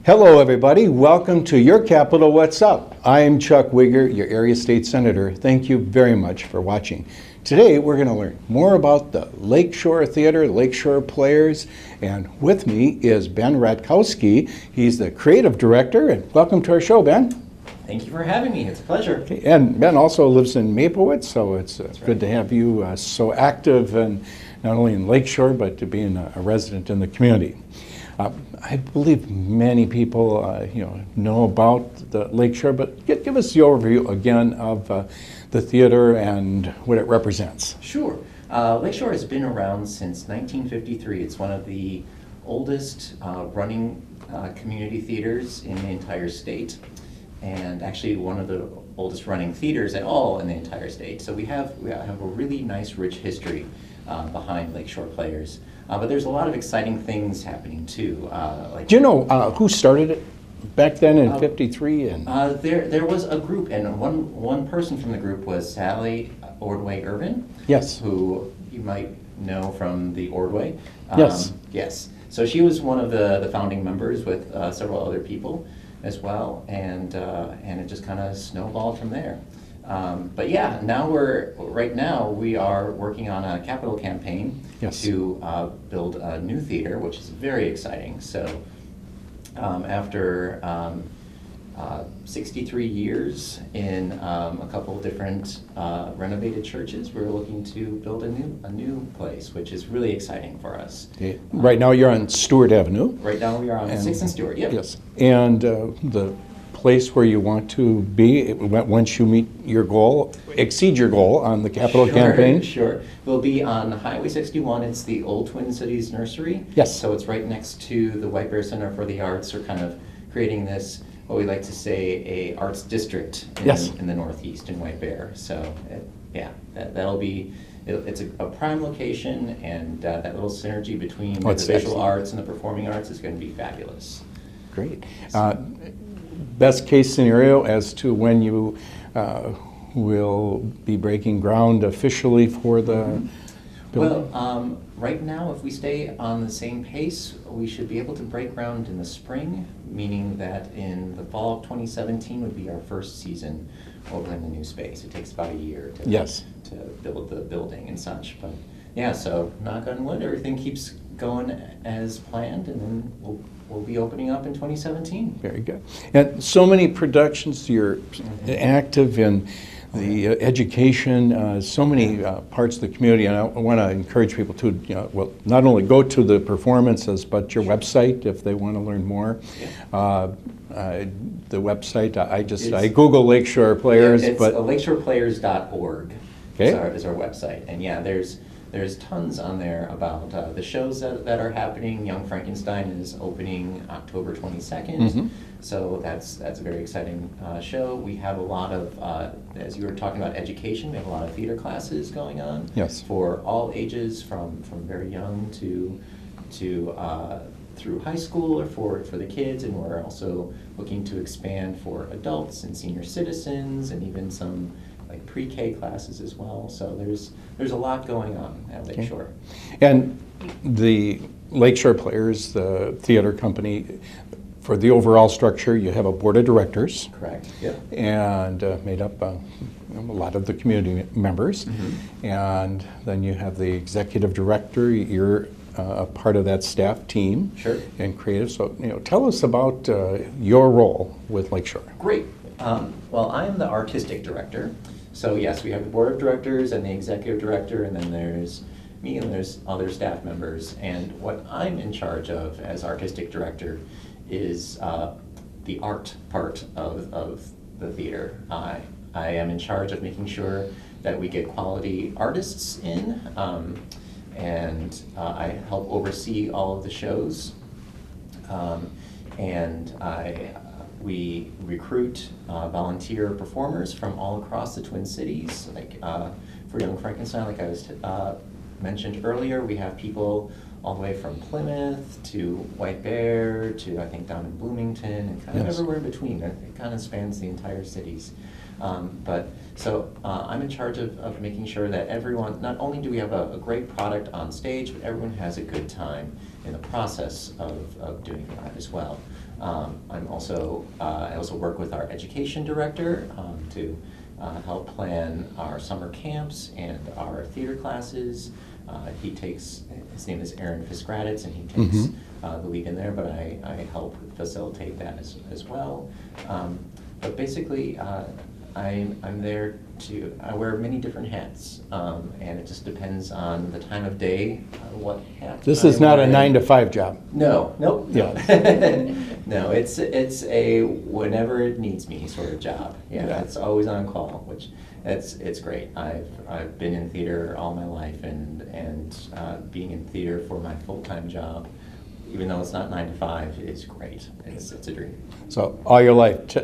Hello everybody, welcome to Your Capital What's Up. I'm Chuck Wiger, your area state senator. Thank you very much for watching. Today we're going to learn more about the Lakeshore Theater, Lakeshore players, and with me is Ben Ratkowski. He's the creative director, and welcome to our show, Ben. Thank you for having me. It's a pleasure. Okay. And Ben also lives in Maplewood, so it's good to have you so active, and not only in Lakeshore, but to being a resident in the community. I believe many people know about the Lakeshore, but give us the overview again of the theater and what it represents. Sure. Lakeshore has been around since 1953. It's one of the oldest running community theaters in the entire state, and actually one of the oldest running theaters at all in the entire state. So we have a really nice, rich history behind Lakeshore players. But there's a lot of exciting things happening too. Do you know who started it back then in '53? And there was a group, and one person from the group was Sally Ordway Irvin. Yes. Who you might know from the Ordway. Yes. Yes. So she was one of the founding members with several other people as well, and it just kind of snowballed from there. But yeah, right now we are working on a capital campaign to build a new theater, which is very exciting. So after 63 years in a couple different renovated churches, we're looking to build a new place, which is really exciting for us. Okay. Right now you're on Stewart Avenue. Right now we are on 6th and Stewart. Yep. Yes, and the place where you want to be once you meet your goal, exceed your goal on the capital campaign? Sure. We'll be on Highway 61. It's the old Twin Cities Nursery. Yes. So it's right next to the White Bear Center for the Arts. We're kind of creating this, what we like to say, a arts district in the Northeast in White Bear. So that'll be, it's a prime location, and that little synergy between the visual arts and the performing arts is going to be fabulous. Great. Best case scenario as to when you will be breaking ground officially for the building? Well, right now, if we stay on the same pace, we should be able to break ground in the spring, meaning that in the fall of 2017 would be our first season over in the new space. It takes about a year to build the building and such. But yeah, so knock on wood, everything keeps going as planned, and then we'll be opening up in 2017. Very good. And so many productions, you're active in the education, so many parts of the community, and I want to encourage people to, not only go to the performances, but your website if they want to learn more. Yeah. The website, I Google Lakeshore Players. It's but lakeshoreplayers.org okay. is our website. And yeah, there's tons on there about the shows that are happening. Young Frankenstein is opening October 22nd. Mm-hmm. So that's a very exciting show. We have a lot of, as you were talking about education, we have a lot of theater classes going on. Yes. For all ages, from very young to through high school, or for the kids, and we're also looking to expand for adults and senior citizens, and even some like pre-K classes as well. So there's a lot going on at Lakeshore. Okay. And the Lakeshore Players, the theater company, for the overall structure, you have a board of directors. Correct. Yeah. And made up a lot of the community members. Mm-hmm. And then you have the executive director. You're a part of that staff team. Sure. And creative. So tell us about your role with Lakeshore. Great. Well, I am the artistic director. So yes, we have the board of directors and the executive director, and then there's me and there's other staff members. And what I'm in charge of as artistic director is the art part of the theater. I am in charge of making sure that we get quality artists in, and I help oversee all of the shows. We recruit volunteer performers from all across the Twin Cities. Like for Young Frankenstein, like I was mentioned earlier, we have people all the way from Plymouth to White Bear to, I think, down in Bloomington, and kind of everywhere in between. It kind of spans the entire cities. So I'm in charge of making sure that everyone, not only do we have a great product on stage, but everyone has a good time in the process of doing that as well. I also work with our education director to help plan our summer camps and our theater classes. His name is Aaron Fiskraditz, and he takes the lead in there, but I help facilitate that as well. But basically, I'm there I wear many different hats, and it just depends on the time of day, what hat. This is not a 9-to-5 job. No, nope. Yeah. No, it's a whenever it needs me sort of job. Yeah, it's always on call, which it's great. I've been in theater all my life, and being in theater for my full-time job, even though it's not 9 to 5, is great. It's a dream. So all your life,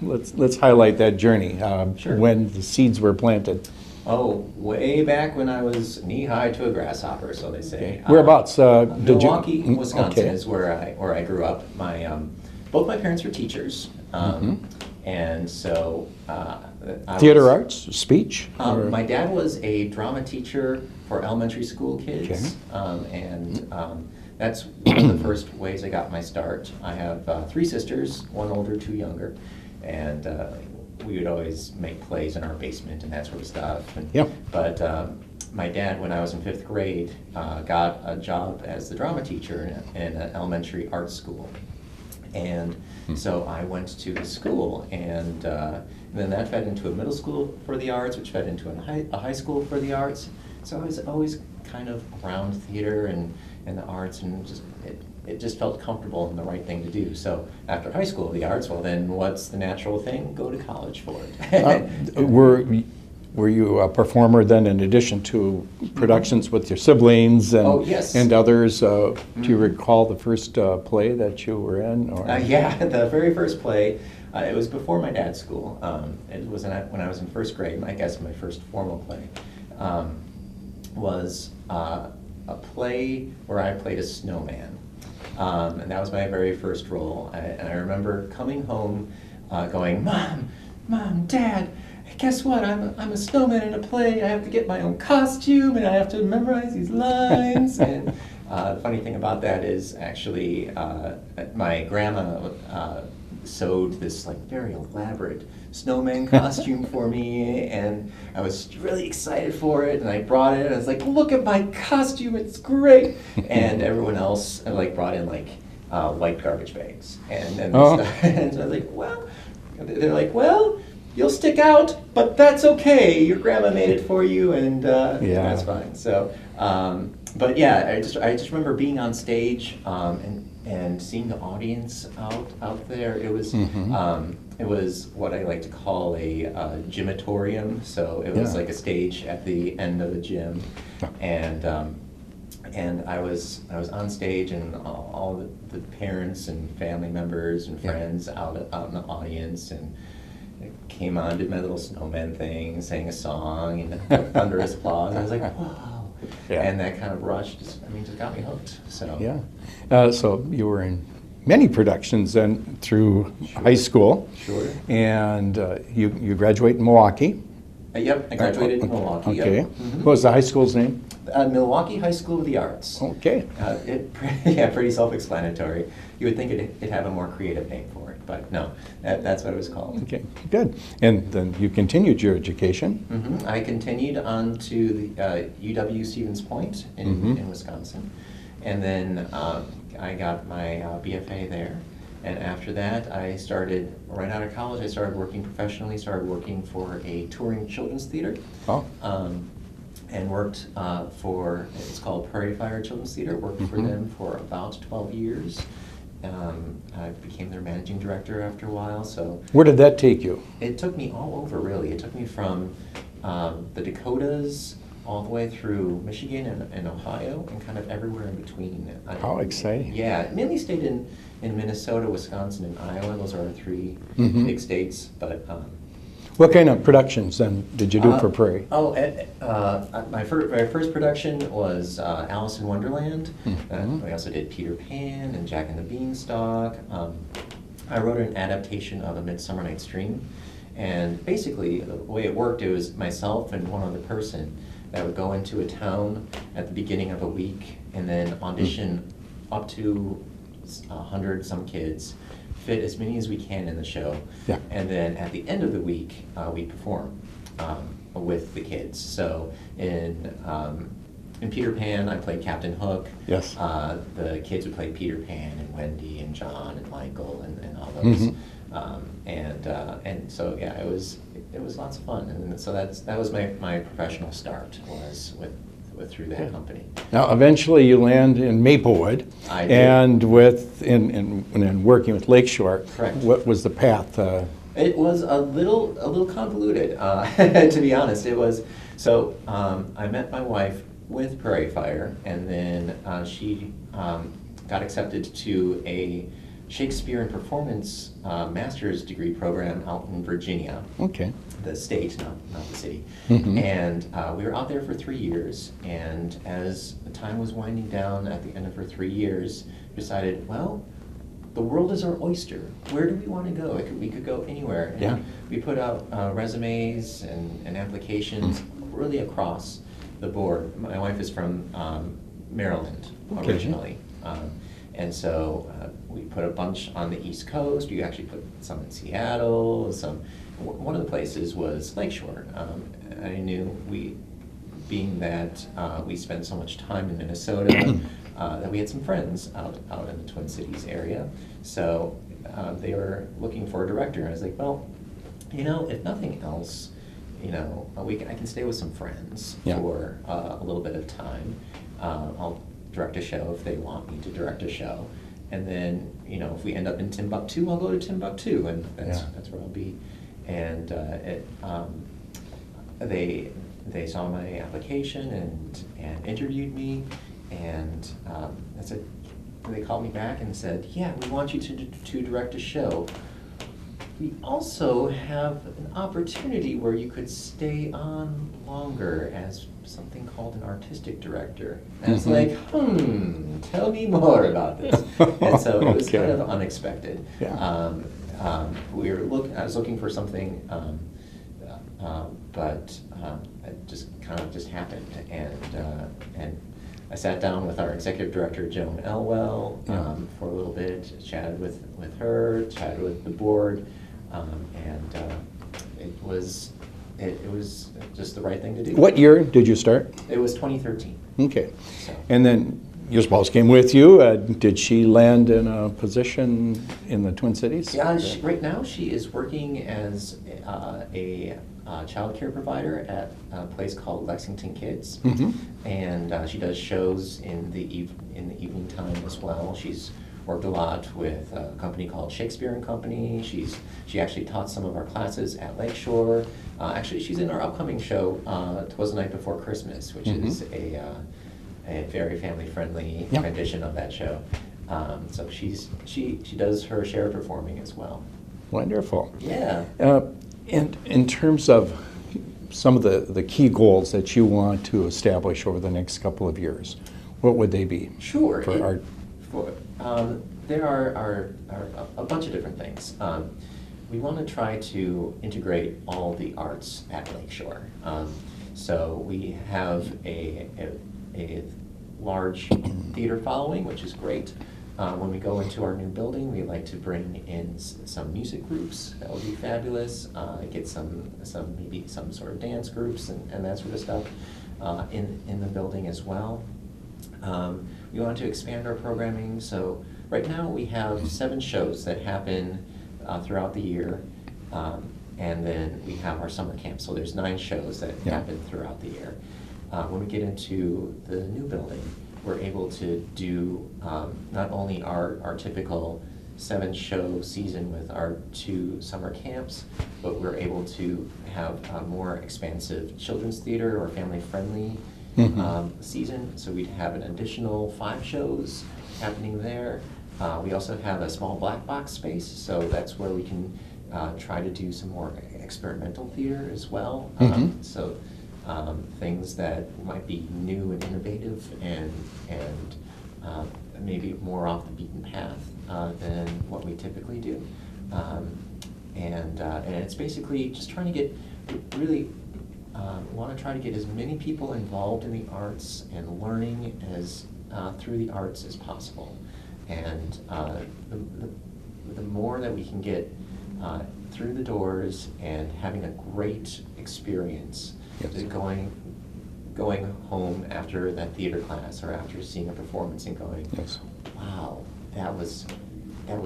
let's highlight that journey. Sure. When the seeds were planted. Oh, way back when I was knee-high to a grasshopper, so they say. Whereabouts? Milwaukee, Wisconsin okay. is where I grew up. Both my parents were teachers, and so Theater arts, speech? My dad was a drama teacher for elementary school kids, and that's one of the first ways I got my start. I have 3 sisters, 1 older, 2 younger, and we would always make plays in our basement and that sort of stuff. But my dad, when I was in 5th grade, got a job as the drama teacher in an elementary art school. And so I went to the school, and then that fed into a middle school for the arts, which fed into a high school for the arts. So I was always kind of around theater and the arts, and it just felt comfortable and the right thing to do. So after high school, the arts, well then what's the natural thing? Go to college for it. Were you a performer then, in addition to productions with your siblings and, yes. and others? Do you recall the first play that you were in? Or? Yeah, the very first play, it was before my dad's school. It was when I was in 1st grade. I guess my first formal play was a play where I played a snowman. And that was my very first role. And I remember coming home going, Mom, Dad, guess what? I'm a snowman in a play. I have to get my own costume, and I have to memorize these lines. And the funny thing about that is actually my grandma sewed this like very elaborate snowman costume for me, and I was really excited for it, and I brought it, and I was like, look at my costume, it's great. And everyone else like brought in like white garbage bags, and then and so I was like, well, they're like, well, you'll stick out, but that's okay. Your grandma made it for you, and that's fine. So, but yeah, I just remember being on stage and seeing the audience out there. It was what I like to call a gymatorium. So it was like a stage at the end of a gym, and I was on stage, and all the parents and family members and friends out in the audience, and came on, did my little snowman thing, sang a song, and thunderous applause. I was like, wow. And that kind of rush just got me hooked. So so you were in many productions then through high school. Sure. And you graduate in Milwaukee. Yep, I graduated in Milwaukee. Okay. Yep. What was the high school's name? Milwaukee High School of the Arts. Okay. Pretty self-explanatory. You would think it'd have a more creative name for it, but no, that's what it was called. Okay, good. And then you continued your education. I continued on to the UW Stevens Point in Wisconsin, and then I got my BFA there. And after that, I started, right out of college, I started working professionally, started working for a touring children's theater. And worked for, it's called Prairie Fire Children's Theater, worked for them for about 12 years. I became their managing director after a while. So where did that take you? It took me all over, really. It took me from the Dakotas all the way through Michigan and Ohio, and kind of everywhere in between. How exciting. Yeah, mainly stayed in Minnesota, Wisconsin, and Iowa. Those are our 3 big states. But what kind of productions then did you do for Prairie? My first production was Alice in Wonderland. We also did Peter Pan and Jack and the Beanstalk. I wrote an adaptation of A Midsummer Night's Dream. And basically, the way it worked, it was myself and one other person that would go into a town at the beginning of a week and then audition up to 100 some kids, fit as many as we can in the show. Yeah. And then at the end of the week, we perform with the kids. So in Peter Pan, I played Captain Hook. Yes. The kids would play Peter Pan and Wendy and John and Michael and all those. And so yeah, it was lots of fun. And so that was my professional start, was with through that company. Now, eventually you land in Maplewood. I did. And and working with Lakeshore. Correct. What was the path? It was a little convoluted, to be honest. It was, so I met my wife with Prairie Fire, and then she got accepted to a Shakespeare and Performance master's degree program out in Virginia. Okay. The state, not the city. Mm-hmm. And we were out there for 3 years, and as the time was winding down at the end of her 3 years, decided, well, the world is our oyster. Where do we want to go? We could go anywhere. And Yeah. we put out resumes and applications really across the board. My wife is from Maryland Okay. originally. And so we put a bunch on the East Coast. We actually put some in Seattle. One of the places was Lakeshore. I knew being that we spent so much time in Minnesota, that we had some friends out in the Twin Cities area. So they were looking for a director. And I was like, well, if nothing else, I can stay with some friends for a little bit of time. I'll direct a show if they want me to direct a show. And then, if we end up in Timbuktu, I'll go to Timbuktu, and that's where I'll be. And they saw my application and interviewed me, and they called me back and said, yeah, we want you to direct a show. We also have an opportunity where you could stay on longer as something called an artistic director. And it's like, tell me more about this. And so it was kind of unexpected. Yeah. I was looking for something, but it just happened. And I sat down with our executive director, Joan Elwell, for a little bit, chatted with her, chatted with the board, and it was just the right thing to do. What year did you start? It was 2013. Okay. So. And then your spouse came with you. Did she land in a position in the Twin Cities? Yeah, right now she is working as a child care provider at a place called Lexington Kids, and she does shows in the evening time as well. She's worked a lot with a company called Shakespeare and Company. She actually taught some of our classes at Lakeshore. Actually, she's in our upcoming show, 'Twas the Night Before Christmas, which is a very family-friendly rendition of that show. So she does her share of performing as well. Wonderful. Yeah. And in terms of some of the key goals that you want to establish over the next couple of years, what would they be? Sure. For art? There are a bunch of different things. We want to try to integrate all the arts at Lakeshore. So we have a large theater following, which is great. When we go into our new building, we like to bring in some music groups. That would be fabulous. Get maybe some sort of dance groups and that sort of stuff in the building as well. We want to expand our programming. So right now we have 7 shows that happen throughout the year, and then we have our summer camp. So there's 9 shows that happen throughout the year. When we get into the new building, we're able to do not only our typical 7-show season with our 2 summer camps, but we're able to have a more expansive children's theater or family-friendly season. So we'd have an additional 5 shows happening there. We also have a small black box space, so that's where we can try to do some more experimental theater as well. So things that might be new and innovative and maybe more off the beaten path than what we typically do. And it's basically just trying to get really want to try to get as many people involved in the arts and learning through the arts as possible. And the more that we can get through the doors and having a great experience, Yes. going home after that theater class or after seeing a performance and going, Yes. wow, that was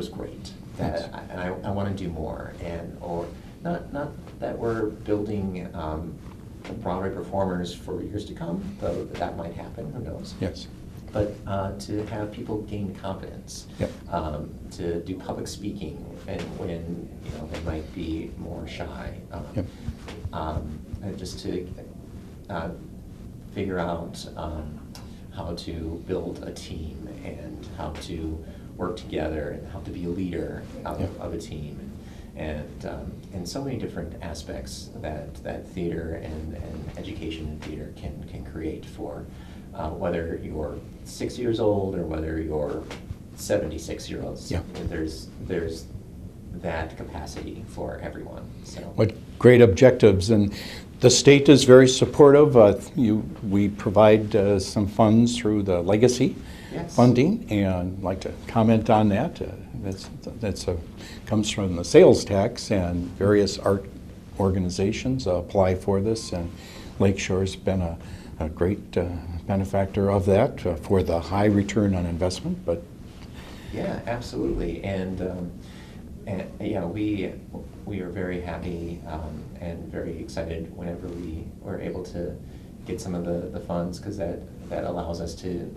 great. Yes. And I want to do more. And or not that we're building Broadway performers for years to come, though that might happen. Who knows? Yes. But to have people gain confidence, Yep. to do public speaking, and when they might be more shy, Yep. and just to figure out how to build a team and how to work together and how to be a leader of a team, and so many different aspects that theater and education in theater can create for whether you're 6 years old or whether you're 76 years old. Yeah. There's that capacity for everyone. So. What great objectives, and the state is very supportive. We provide some funds through the legacy Yes. funding, and I'd like to comment on that. Comes from the sales tax, and various art organizations apply for this, and Lakeshore's been a great benefactor of that for the high return on investment. But Yeah, absolutely, and yeah, we are very happy and very excited whenever we were able to get some of the funds, because that allows us to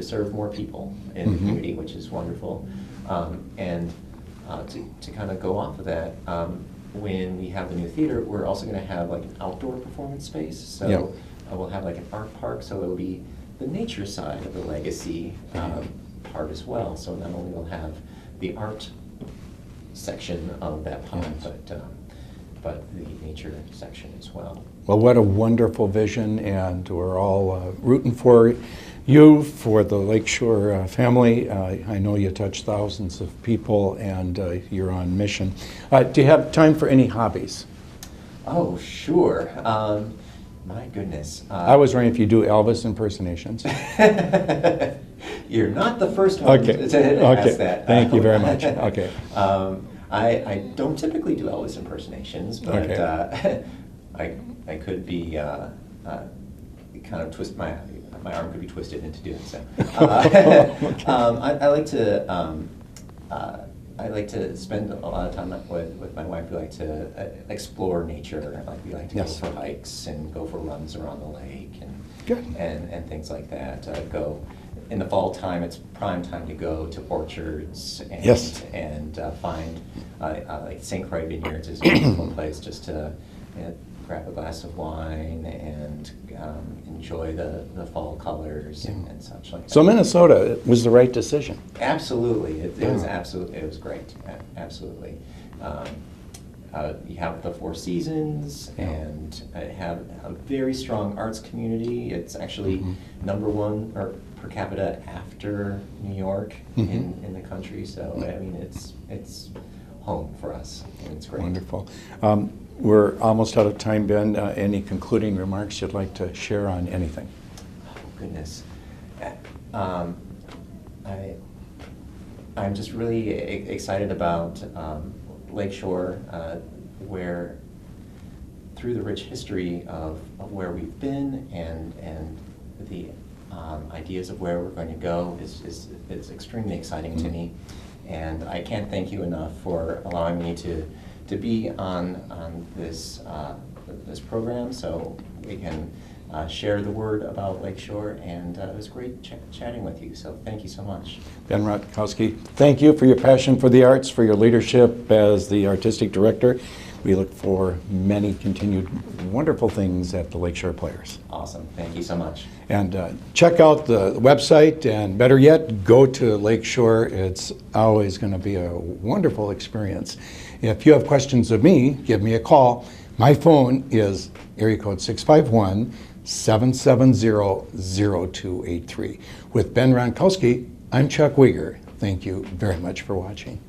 serve more people in the community, which is wonderful. And to kind of go off of that, when we have the new theater, we're also going to have like an outdoor performance space. So Yeah. we'll have like an art park, so it'll be the nature side of the legacy part as well. So not only we'll have the art section of that pond, but the nature section as well. well, what a wonderful vision, and we're all rooting for you, for the Lakeshore family. I know you touch thousands of people, and you're on mission. Do you have time for any hobbies? Oh, sure. My goodness. I was wondering if you do Elvis impersonations. You're not the first one Okay. to ask that. Thank you very much. Okay. I don't typically do Elvis impersonations, but Okay. I could be kind of twist my arm could be twisted into doing so. Okay. I like to spend a lot of time with my wife. We like to explore nature. We like to Yes. go for hikes and go for runs around the lake Good. and things like that. Go in the fall time. It's prime time to go to orchards and Yes. and find like St. Croix Vineyards is a wonderful place just to grab a glass of wine and enjoy the fall colors and such like that. So Minnesota was the right decision. Absolutely, it was Yeah. absolutely, it was great, absolutely. You have the Four Seasons Yeah. and have a very strong arts community. It's actually #1 or per capita after New York in the country. So I mean, it's home for us, and it's great. Wonderful. We're almost out of time, Ben. Any concluding remarks you'd like to share on anything? Oh, goodness. I'm just really excited about Lakeshore, where through the rich history of where we've been and the ideas of where we're going to go is extremely exciting to me. And I can't thank you enough for allowing me to be on this program, so we can share the word about Lakeshore, and it was great chatting with you, so thank you so much. Ben Ratkowski, thank you for your passion for the arts, for your leadership as the artistic director. We look for many continued wonderful things at the Lakeshore Players. Awesome, thank you so much. And check out the website, and better yet, go to Lakeshore. It's always going to be a wonderful experience. If you have questions of me, give me a call. My phone is area code 651-770-0283. With Ben Ratkowski, I'm Chuck Wiger. Thank you very much for watching.